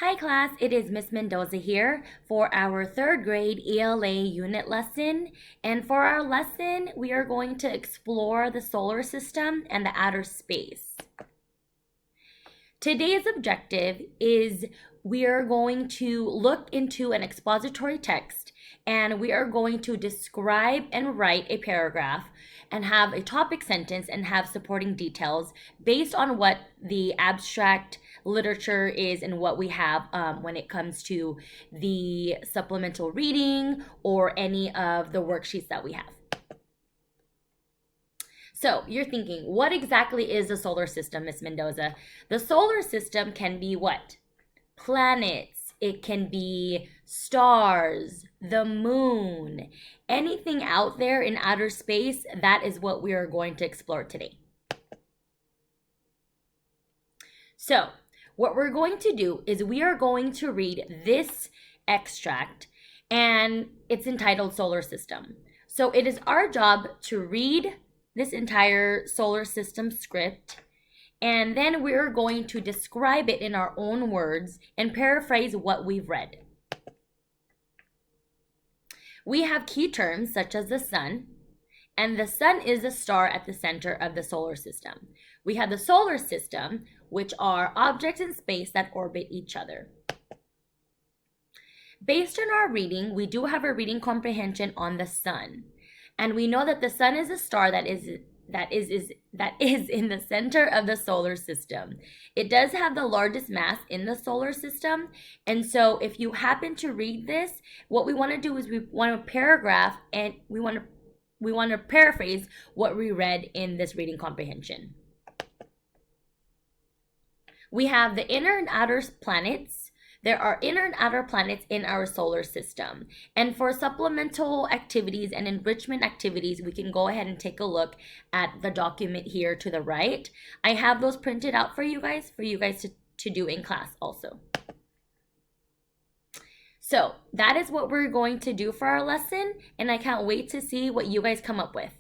Hi class, it is Miss Mendoza here for our third grade ELA unit lesson. And for our lesson, we are going to explore the solar system and the outer space. Today's objective is we are going to look into an expository text and we are going to describe and write a paragraph and have a topic sentence and have supporting details based on what the abstract literature is and what we have when it comes to the supplemental reading or any of the worksheets that we have. So you're thinking, what exactly is the solar system, Miss Mendoza? The solar system can be what? Planets. It can be stars, the moon, anything out there in outer space. That is what we are going to explore today. So what we're going to do is we are going to read this extract, and it's entitled Solar System. So it is our job to read this entire solar system script, and then we're going to describe it in our own words and paraphrase what we've read. We have key terms such as the sun, and the sun is a star at the center of the solar system. We have the solar system, which are objects in space that orbit each other. Based on our reading, we do have a reading comprehension on the sun. And we know that the sun is a star that is in the center of the solar system. It does have the largest mass in the solar system. And so if you happen to read this, what we want to do is we want to paragraph and we want to paraphrase what we read in this reading comprehension. We have the inner and outer planets. There are inner and outer planets in our solar system. And for supplemental activities and enrichment activities, we can go ahead and take a look at the document here to the right. I have those printed out for you guys to do in class also. So that is what we're going to do for our lesson, and I can't wait to see what you guys come up with.